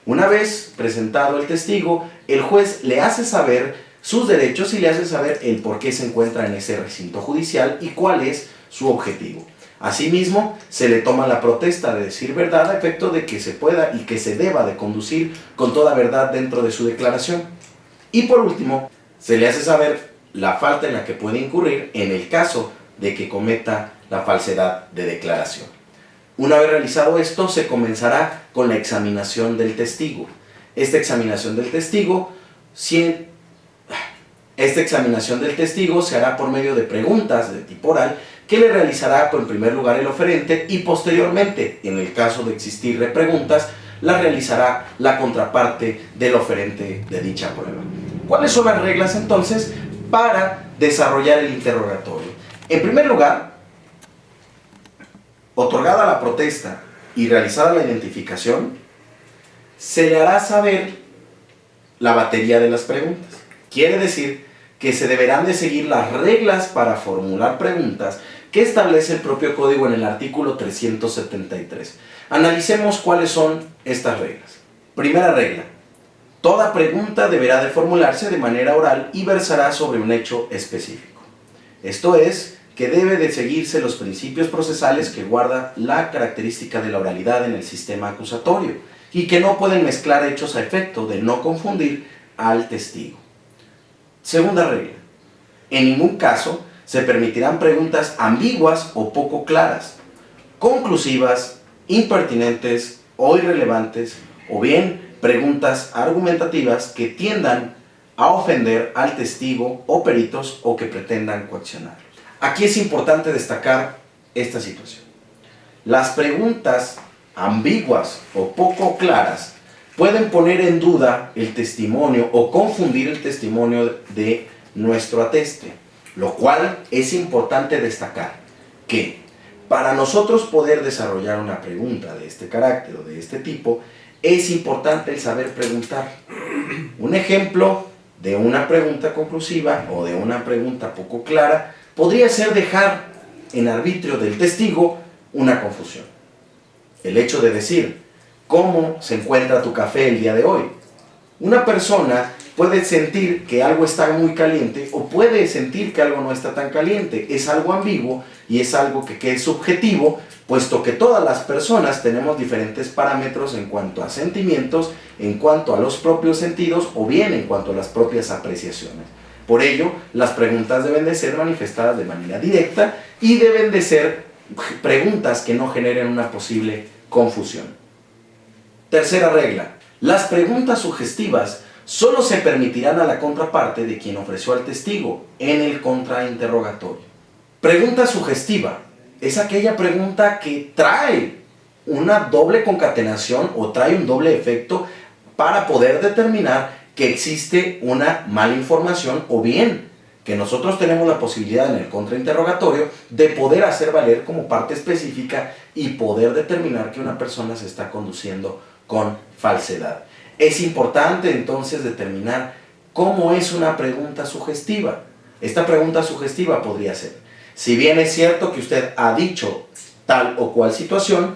Una vez presentado el testigo, el juez le hace saber sus derechos y le hace saber el por qué se encuentra en ese recinto judicial y cuál es su objetivo. Asimismo, se le toma la protesta de decir verdad a efecto de que se pueda y que se deba de conducir con toda verdad dentro de su declaración. Y por último, se le hace saber la falta en la que puede incurrir en el caso de que cometa la falsedad de declaración. Una vez realizado esto, se comenzará con la examinación del testigo. Esta examinación del testigo se hará por medio de preguntas de tipo oral que le realizará en primer lugar el oferente y posteriormente, en el caso de existir repreguntas, la realizará la contraparte del oferente de dicha prueba. ¿Cuáles son las reglas entonces para desarrollar el interrogatorio? En primer lugar, otorgada la protesta y realizada la identificación, se le hará saber la batería de las preguntas. Quiere decir que se deberán de seguir las reglas para formular preguntas que establece el propio código en el artículo 373. Analicemos cuáles son estas reglas. Primera regla: toda pregunta deberá de formularse de manera oral y versará sobre un hecho específico. Esto es, que debe de seguirse los principios procesales que guarda la característica de la oralidad en el sistema acusatorio y que no pueden mezclar hechos a efecto de no confundir al testigo. Segunda regla: en ningún caso se permitirán preguntas ambiguas o poco claras, conclusivas, impertinentes o irrelevantes, o bien preguntas argumentativas que tiendan a ofender al testigo o peritos o que pretendan coaccionar. Aquí es importante destacar esta situación. Las preguntas ambiguas o poco claras pueden poner en duda el testimonio o confundir el testimonio de nuestro ateste, lo cual es importante destacar que para nosotros poder desarrollar una pregunta de este carácter o de este tipo, es importante el saber preguntar. Un ejemplo de una pregunta conclusiva o de una pregunta poco clara podría ser dejar en arbitrio del testigo una confusión. El hecho de decir: ¿cómo se encuentra tu café el día de hoy? Una persona puede sentir que algo está muy caliente o puede sentir que algo no está tan caliente. Es algo ambiguo y es algo que es subjetivo, puesto que todas las personas tenemos diferentes parámetros en cuanto a sentimientos, en cuanto a los propios sentidos o bien en cuanto a las propias apreciaciones. Por ello, las preguntas deben de ser manifestadas de manera directa y deben de ser preguntas que no generen una posible confusión. Tercera regla: las preguntas sugestivas solo se permitirán a la contraparte de quien ofreció al testigo en el contrainterrogatorio. Pregunta sugestiva es aquella pregunta que trae una doble concatenación o trae un doble efecto para poder determinar que existe una mala información o bien que nosotros tenemos la posibilidad en el contrainterrogatorio de poder hacer valer como parte específica y poder determinar que una persona se está conduciendo con falsedad. Es importante entonces determinar cómo es una pregunta sugestiva. Esta pregunta sugestiva podría ser: si bien es cierto que usted ha dicho tal o cual situación,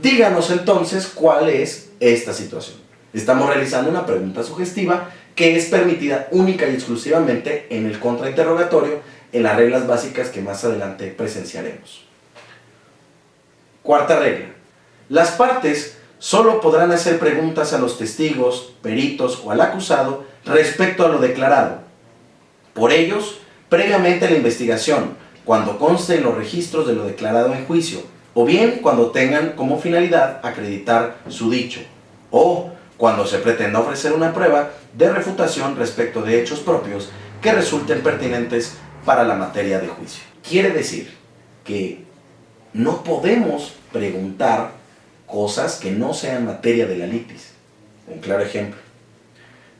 díganos entonces cuál es esta situación. Estamos realizando una pregunta sugestiva que es permitida única y exclusivamente en el contrainterrogatorio en las reglas básicas que más adelante presenciaremos. Cuarta regla: las partes solo podrán hacer preguntas a los testigos, peritos o al acusado respecto a lo declarado por ellos previamente a la investigación, cuando conste en los registros de lo declarado en juicio, o bien cuando tengan como finalidad acreditar su dicho, o cuando se pretenda ofrecer una prueba de refutación respecto de hechos propios que resulten pertinentes para la materia de juicio. Quiere decir que no podemos preguntar cosas que no sean materia de la litis. Un claro ejemplo: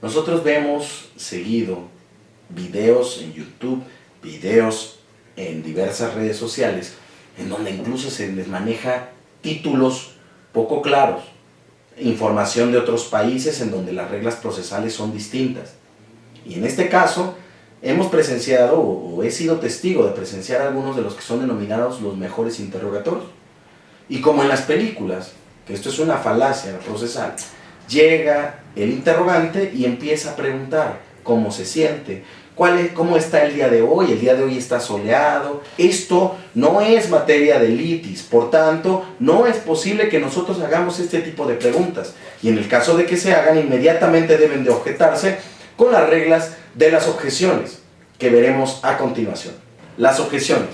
nosotros vemos seguido videos en YouTube, videos en diversas redes sociales, en donde incluso se les maneja títulos poco claros, información de otros países en donde las reglas procesales son distintas. Y en este caso, hemos presenciado o he sido testigo de presenciar algunos de los que son denominados los mejores interrogatorios. Y como en las películas, que esto es una falacia procesal, llega el interrogante y empieza a preguntar cómo se siente, cómo está el día de hoy está soleado. Esto no es materia de litis, por tanto, no es posible que nosotros hagamos este tipo de preguntas. Y en el caso de que se hagan, inmediatamente deben de objetarse con las reglas de las objeciones, que veremos a continuación. Las objeciones.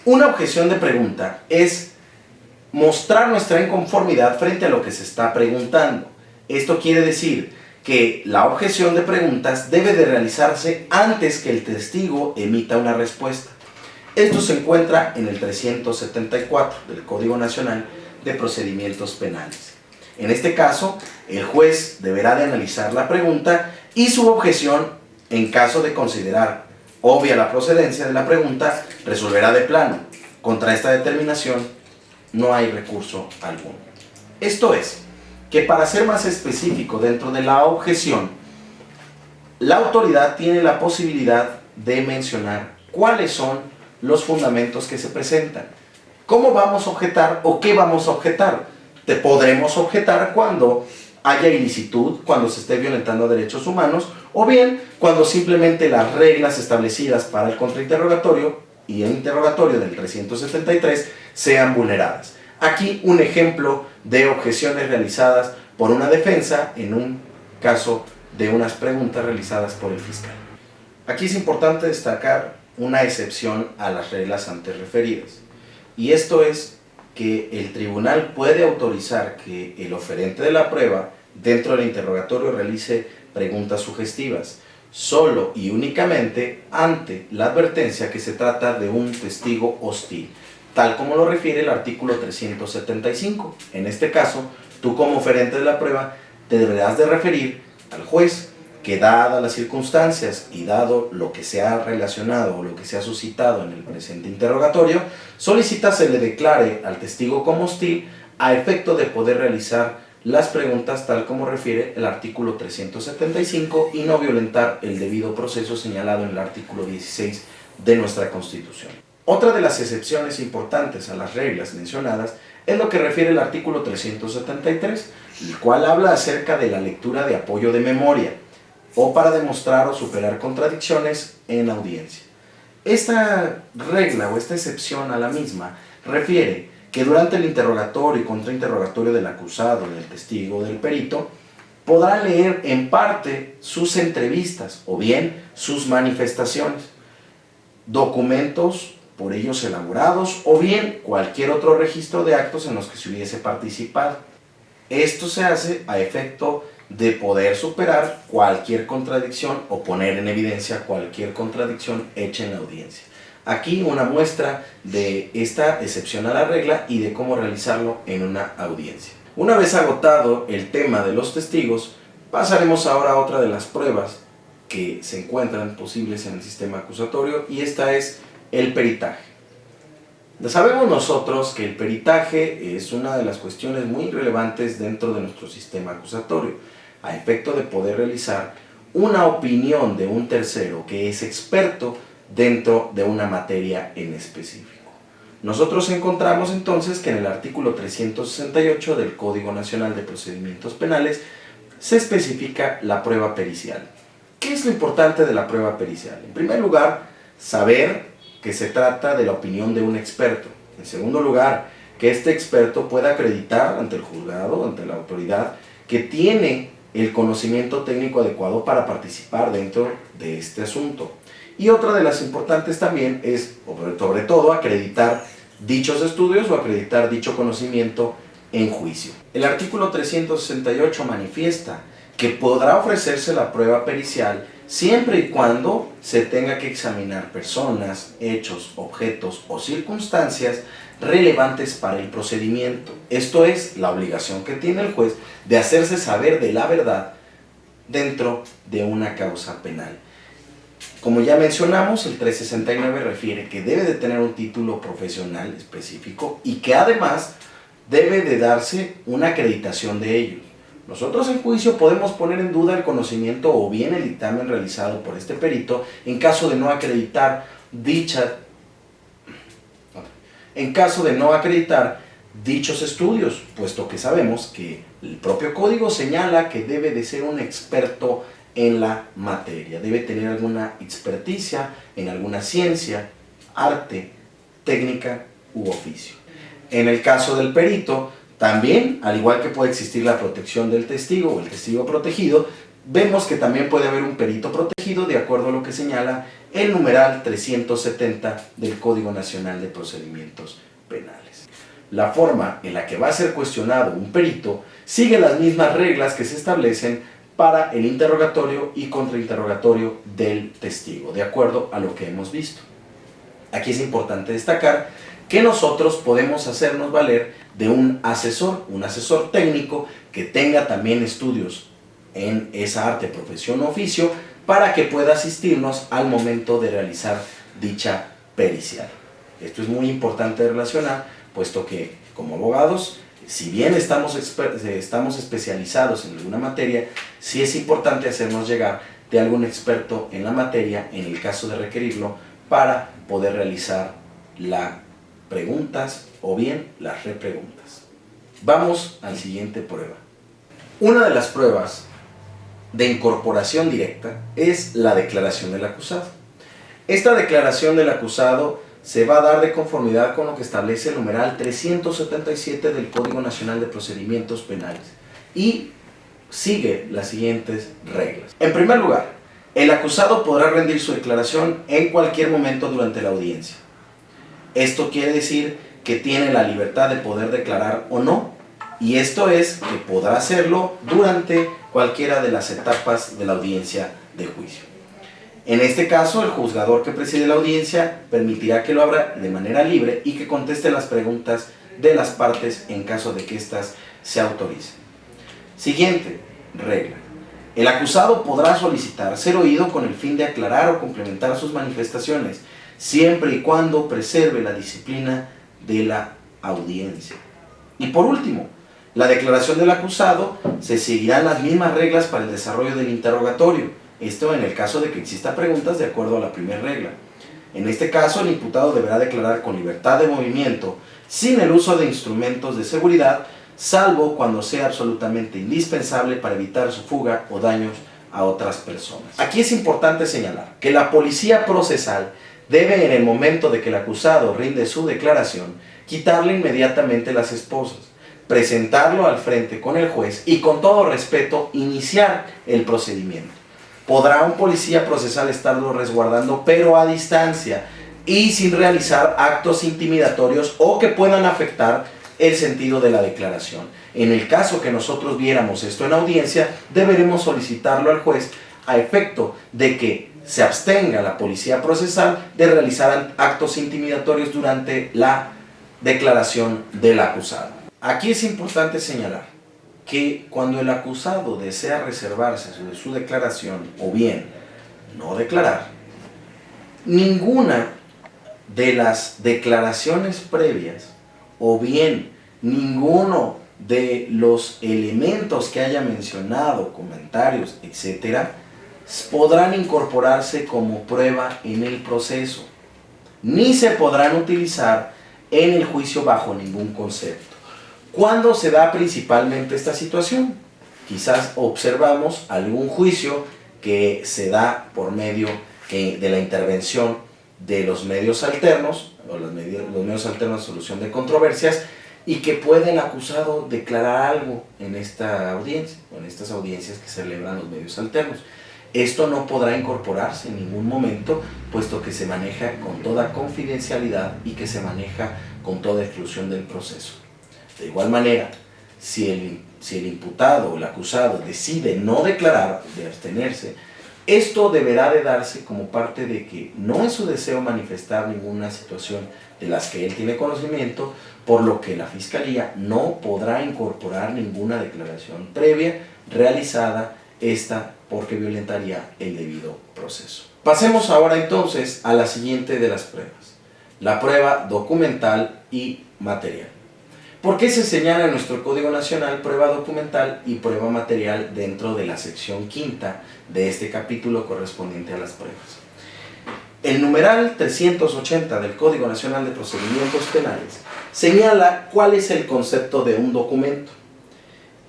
Una objeción de pregunta es mostrar nuestra inconformidad frente a lo que se está preguntando. Esto quiere decir que la objeción de preguntas debe de realizarse antes que el testigo emita una respuesta. Esto se encuentra en el 374 del Código Nacional de Procedimientos Penales. En este caso, el juez deberá de analizar la pregunta y su objeción, en caso de considerar obvia la procedencia de la pregunta, resolverá de plano. Contra esta determinación no hay recurso alguno. Esto es, que para ser más específico dentro de la objeción, la autoridad tiene la posibilidad de mencionar cuáles son los fundamentos que se presentan. ¿Cómo vamos a objetar o qué vamos a objetar? Te podremos objetar cuando haya ilicitud, cuando se esté violentando derechos humanos, o bien cuando simplemente las reglas establecidas para el contrainterrogatorio y el interrogatorio del 373 sean vulneradas. Aquí un ejemplo de objeciones realizadas por una defensa en un caso de unas preguntas realizadas por el fiscal. Aquí es importante destacar una excepción a las reglas antes referidas, y esto es que el tribunal puede autorizar que el oferente de la prueba dentro del interrogatorio realice preguntas sugestivas, solo y únicamente ante la advertencia que se trata de un testigo hostil, tal como lo refiere el artículo 375. En este caso, tú como oferente de la prueba te deberás de referir al juez que, dadas las circunstancias y dado lo que se ha relacionado o lo que se ha suscitado en el presente interrogatorio, solicita se le declare al testigo como hostil a efecto de poder realizar las preguntas tal como refiere el artículo 375 y no violentar el debido proceso señalado en el artículo 16 de nuestra Constitución. Otra de las excepciones importantes a las reglas mencionadas es lo que refiere el artículo 373, el cual habla acerca de la lectura de apoyo de memoria o para demostrar o superar contradicciones en audiencia. Esta regla o esta excepción a la misma refiere que durante el interrogatorio y contrainterrogatorio del acusado, del testigo o del perito, podrá leer en parte sus entrevistas o bien sus manifestaciones, documentos por ellos elaborados o bien cualquier otro registro de actos en los que se hubiese participado. Esto se hace a efecto de poder superar cualquier contradicción o poner en evidencia cualquier contradicción hecha en la audiencia. Aquí una muestra de esta excepción a la regla y de cómo realizarlo en una audiencia. Una vez agotado el tema de los testigos, pasaremos ahora a otra de las pruebas que se encuentran posibles en el sistema acusatorio, y esta es el peritaje. Sabemos nosotros que el peritaje es una de las cuestiones muy relevantes dentro de nuestro sistema acusatorio, a efecto de poder realizar una opinión de un tercero que es experto dentro de una materia en específico. Nosotros encontramos entonces que en el artículo 368 del Código Nacional de Procedimientos Penales se especifica la prueba pericial. ¿Qué es lo importante de la prueba pericial? En primer lugar, saber que se trata de la opinión de un experto. En segundo lugar, que este experto pueda acreditar ante el juzgado, ante la autoridad, que tiene el conocimiento técnico adecuado para participar dentro de este asunto. Y otra de las importantes también es, sobre todo, acreditar dichos estudios o acreditar dicho conocimiento en juicio. El artículo 368 manifiesta que podrá ofrecerse la prueba pericial siempre y cuando se tenga que examinar personas, hechos, objetos o circunstancias relevantes para el procedimiento. Esto es la obligación que tiene el juez de hacerse saber de la verdad dentro de una causa penal. Como ya mencionamos, el 369 refiere que debe de tener un título profesional específico y que además debe de darse una acreditación de ellos. Nosotros en juicio podemos poner en duda el conocimiento o bien el dictamen realizado por este perito en caso de no acreditar dichos estudios, puesto que sabemos que el propio código señala que debe de ser un experto en la materia, debe tener alguna experticia en alguna ciencia, arte, técnica u oficio. En el caso del perito, también, al igual que puede existir la protección del testigo o el testigo protegido, vemos que también puede haber un perito protegido de acuerdo a lo que señala el numeral 370 del Código Nacional de Procedimientos Penales. La forma en la que va a ser cuestionado un perito sigue las mismas reglas que se establecen para el interrogatorio y contrainterrogatorio del testigo, de acuerdo a lo que hemos visto. Aquí es importante destacar que nosotros podemos hacernos valer de un asesor técnico que tenga también estudios en esa arte, profesión o oficio, para que pueda asistirnos al momento de realizar dicha pericial. Esto es muy importante de relacionar, puesto que como abogados, si bien estamos especializados en alguna materia, sí es importante hacernos llegar de algún experto en la materia, en el caso de requerirlo, para poder realizar las preguntas o bien las repreguntas. Vamos al siguiente prueba. Una de las pruebas de incorporación directa es la declaración del acusado. Esta declaración del acusado se va a dar de conformidad con lo que establece el numeral 377 del Código Nacional de Procedimientos Penales y sigue las siguientes reglas. En primer lugar, el acusado podrá rendir su declaración en cualquier momento durante la audiencia. Esto quiere decir que tiene la libertad de poder declarar o no, y esto es que podrá hacerlo durante cualquiera de las etapas de la audiencia de juicio. En este caso, el juzgador que preside la audiencia permitirá que lo abra de manera libre y que conteste las preguntas de las partes en caso de que éstas se autoricen. Siguiente regla. El acusado podrá solicitar ser oído con el fin de aclarar o complementar sus manifestaciones, siempre y cuando preserve la disciplina de la audiencia. Y por último, la declaración del acusado se seguirán las mismas reglas para el desarrollo del interrogatorio. Esto en el caso de que exista preguntas de acuerdo a la primera regla. En este caso, el imputado deberá declarar con libertad de movimiento, sin el uso de instrumentos de seguridad, salvo cuando sea absolutamente indispensable para evitar su fuga o daños a otras personas. Aquí es importante señalar que la policía procesal debe, en el momento de que el acusado rinde su declaración, quitarle inmediatamente las esposas, presentarlo al frente con el juez y, con todo respeto, iniciar el procedimiento. Podrá un policía procesal estarlo resguardando, pero a distancia y sin realizar actos intimidatorios o que puedan afectar el sentido de la declaración. En el caso que nosotros viéramos esto en audiencia, deberemos solicitarlo al juez a efecto de que se abstenga la policía procesal de realizar actos intimidatorios durante la declaración del acusado. Aquí es importante señalar que cuando el acusado desea reservarse de su declaración o bien no declarar, ninguna de las declaraciones previas o bien ninguno de los elementos que haya mencionado, comentarios, etcétera, podrán incorporarse como prueba en el proceso, ni se podrán utilizar en el juicio bajo ningún concepto. ¿Cuándo se da principalmente esta situación? Quizás observamos algún juicio que se da por medio de la intervención de los medios alternos, o los medios alternos de solución de controversias, y que puede el acusado declarar algo en esta audiencia, o en estas audiencias que celebran los medios alternos. Esto no podrá incorporarse en ningún momento, puesto que se maneja con toda confidencialidad y que se maneja con toda exclusión del proceso. De igual manera, si el imputado o el acusado decide no declarar, de abstenerse, esto deberá de darse como parte de que no es su deseo manifestar ninguna situación de las que él tiene conocimiento, por lo que la Fiscalía no podrá incorporar ninguna declaración previa realizada, porque violentaría el debido proceso. Pasemos ahora entonces a la siguiente de las pruebas, la prueba documental y material. ¿Por qué se señala en nuestro Código Nacional prueba documental y prueba material dentro de la sección quinta de este capítulo correspondiente a las pruebas? El numeral 380 del Código Nacional de Procedimientos Penales señala cuál es el concepto de un documento,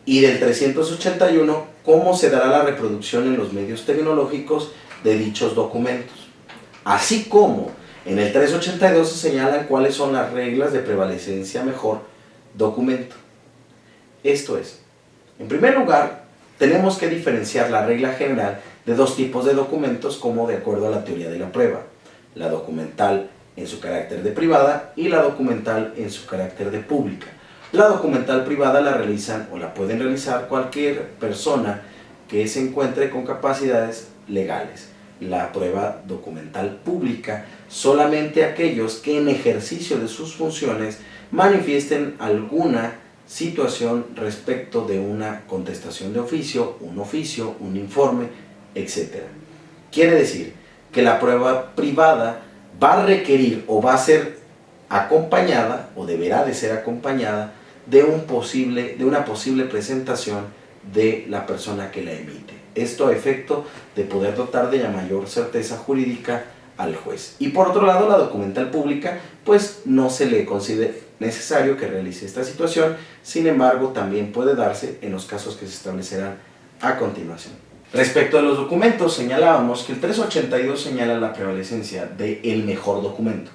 y del 381 cómo se dará la reproducción en los medios tecnológicos de dichos documentos, así como en el 382 se señalan cuáles son las reglas de prevalecencia mejor documento. Esto es, en primer lugar, tenemos que diferenciar la regla general de dos tipos de documentos como de acuerdo a la teoría de la prueba: la documental en su carácter de privada y la documental en su carácter de pública. La documental privada la realizan o la pueden realizar cualquier persona que se encuentre con capacidades legales. La prueba documental pública solamente aquellos que en ejercicio de sus funciones manifiesten alguna situación respecto de una contestación de oficio, un informe, etc. Quiere decir que la prueba privada va a requerir o va a ser acompañada o deberá de ser acompañada de una posible presentación de la persona que la emite. Esto a efecto de poder dotar de la mayor certeza jurídica al juez. Y por otro lado, la documental pública, pues no se le considera necesario que realice esta situación, sin embargo, también puede darse en los casos que se establecerán a continuación. Respecto a los documentos, señalábamos que el 382 señala la prevalecencia del mejor documento.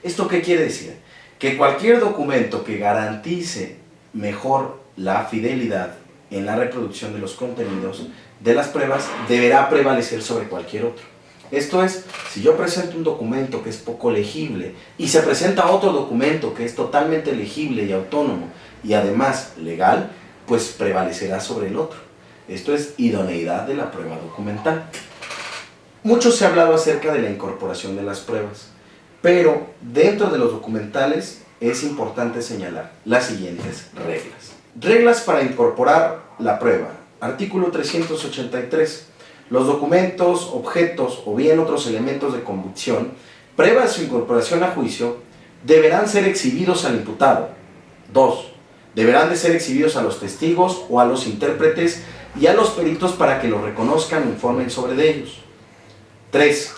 ¿Esto qué quiere decir? Que cualquier documento que garantice mejor la fidelidad en la reproducción de los contenidos de las pruebas deberá prevalecer sobre cualquier otro. Esto es, si yo presento un documento que es poco legible y se presenta otro documento que es totalmente legible y autónomo y además legal, pues prevalecerá sobre el otro. Esto es idoneidad de la prueba documental. Mucho se ha hablado acerca de la incorporación de las pruebas, pero dentro de los documentales es importante señalar las siguientes reglas. Reglas para incorporar la prueba. Artículo 383. Los documentos, objetos o bien otros elementos de convicción, previa a su incorporación a juicio, deberán ser exhibidos al imputado. 2. Deberán de ser exhibidos a los testigos o a los intérpretes y a los peritos para que los reconozcan e informen sobre ellos. 3.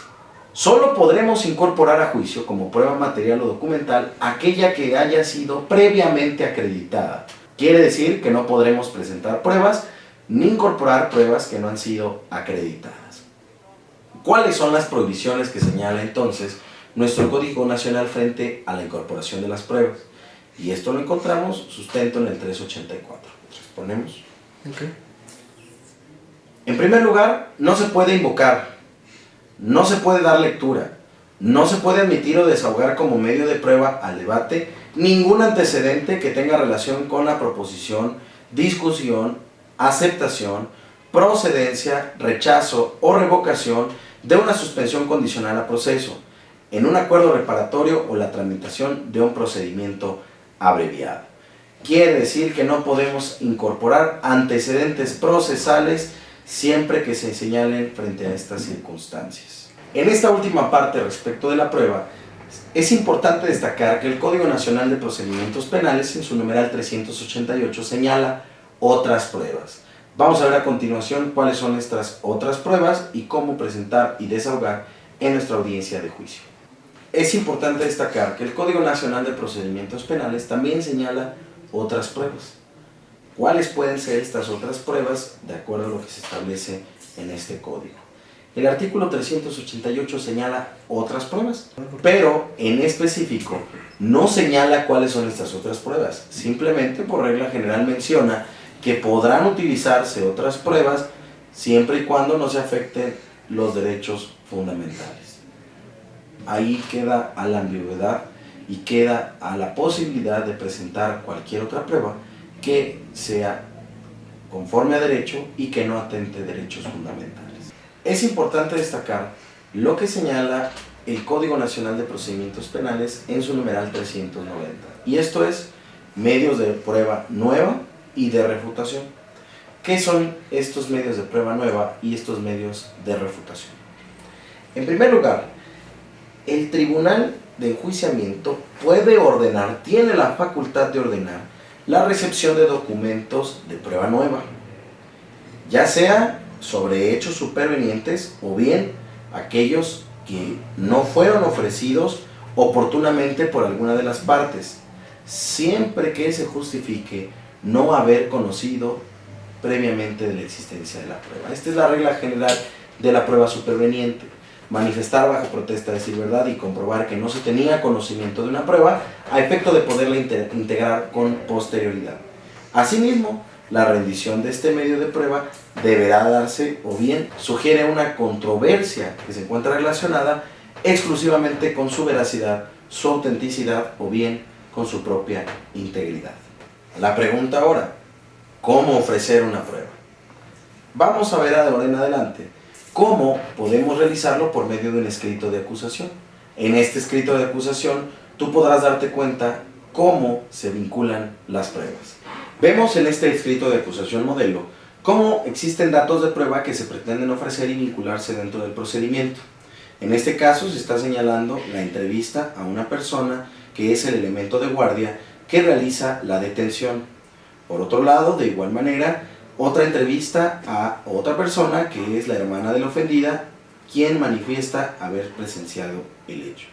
Solo podremos incorporar a juicio como prueba material o documental aquella que haya sido previamente acreditada. Quiere decir que no podremos presentar pruebas ni incorporar pruebas que no han sido acreditadas. ¿Cuáles son las prohibiciones que señala entonces nuestro Código Nacional frente a la incorporación de las pruebas? Y esto lo encontramos sustento en el 384. Ponemos. Okay. En primer lugar, no se puede invocar, no se puede dar lectura, no se puede admitir o desahogar como medio de prueba al debate ningún antecedente que tenga relación con la proposición, discusión, aceptación, procedencia, rechazo o revocación de una suspensión condicional a proceso, en un acuerdo reparatorio o la tramitación de un procedimiento abreviado. Quiere decir que no podemos incorporar antecedentes procesales siempre que se señalen frente a estas circunstancias. En esta última parte respecto de la prueba, es importante destacar que el Código Nacional de Procedimientos Penales en su numeral 388 señala otras pruebas. Vamos a ver a continuación cuáles son estas otras pruebas y cómo presentar y desahogar en nuestra audiencia de juicio. Es importante destacar que el Código Nacional de Procedimientos Penales también señala otras pruebas. ¿Cuáles pueden ser estas otras pruebas de acuerdo a lo que se establece en este código? El artículo 388 señala otras pruebas, pero en específico no señala cuáles son estas otras pruebas. Simplemente por regla general menciona que podrán utilizarse otras pruebas siempre y cuando no se afecten los derechos fundamentales. Ahí queda a la ambigüedad y queda a la posibilidad de presentar cualquier otra prueba que sea conforme a derecho y que no atente derechos fundamentales. Es importante destacar lo que señala el Código Nacional de Procedimientos Penales en su numeral 390. Y esto es medios de prueba nueva y de refutación. ¿Qué son estos medios de prueba nueva y estos medios de refutación? En primer lugar, el Tribunal de Enjuiciamiento puede ordenar, tiene la facultad de ordenar la recepción de documentos de prueba nueva, ya sea sobre hechos supervenientes o bien aquellos que no fueron ofrecidos oportunamente por alguna de las partes, siempre que se justifique no haber conocido previamente de la existencia de la prueba. Esta es la regla general de la prueba superveniente: manifestar bajo protesta decir verdad y comprobar que no se tenía conocimiento de una prueba a efecto de poderla integrar con posterioridad. Asimismo, la rendición de este medio de prueba deberá darse o bien sugiere una controversia que se encuentra relacionada exclusivamente con su veracidad, su autenticidad o bien con su propia integridad. La pregunta ahora: ¿cómo ofrecer una prueba? Vamos a ver ahora en adelante cómo podemos realizarlo por medio de un escrito de acusación. En este escrito de acusación tú podrás darte cuenta cómo se vinculan las pruebas. Vemos en este escrito de acusación modelo cómo existen datos de prueba que se pretenden ofrecer y vincularse dentro del procedimiento. En este caso se está señalando la entrevista a una persona que es el elemento de guardia que realiza la detención. Por otro lado, de igual manera, otra entrevista a otra persona que es la hermana de la ofendida, quien manifiesta haber presenciado el hecho.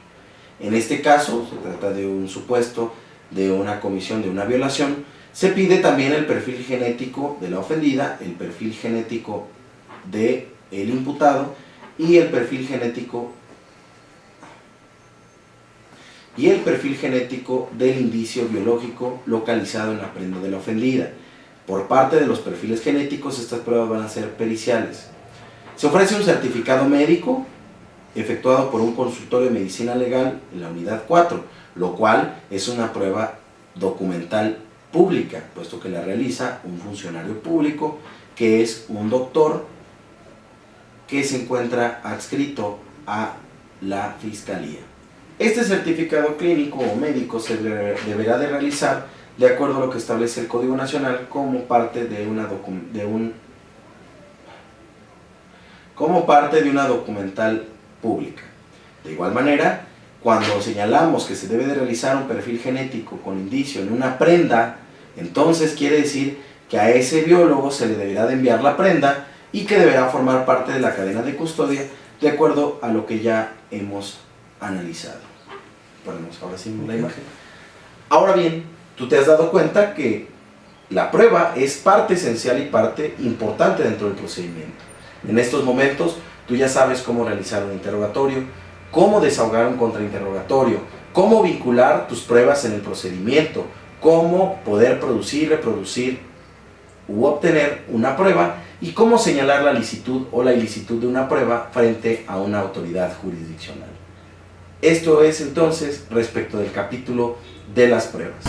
En este caso, se trata de un supuesto de una comisión de una violación. Se pide también el perfil genético de la ofendida, el perfil genético del imputado y el perfil genético del indicio biológico localizado en la prenda de la ofendida. Por parte de los perfiles genéticos, estas pruebas van a ser periciales. Se ofrece un certificado médico efectuado por un consultorio de medicina legal en la unidad 4, lo cual es una prueba documental pública, puesto que la realiza un funcionario público que es un doctor que se encuentra adscrito a la fiscalía. Este certificado clínico o médico se deberá de realizar de acuerdo a lo que establece el Código Nacional como parte de una documental pública. De igual manera, cuando señalamos que se debe de realizar un perfil genético con indicio en una prenda, entonces quiere decir que a ese biólogo se le deberá de enviar la prenda y que deberá formar parte de la cadena de custodia de acuerdo a lo que ya hemos analizado. Ponemos ahora sí la imagen. Ahora bien, tú te has dado cuenta que la prueba es parte esencial y parte importante dentro del procedimiento. En estos momentos tú ya sabes cómo realizar un interrogatorio, cómo desahogar un contrainterrogatorio, cómo vincular tus pruebas en el procedimiento, cómo poder producir, reproducir u obtener una prueba y cómo señalar la licitud o la ilicitud de una prueba frente a una autoridad jurisdiccional. Esto es entonces respecto del capítulo de las pruebas.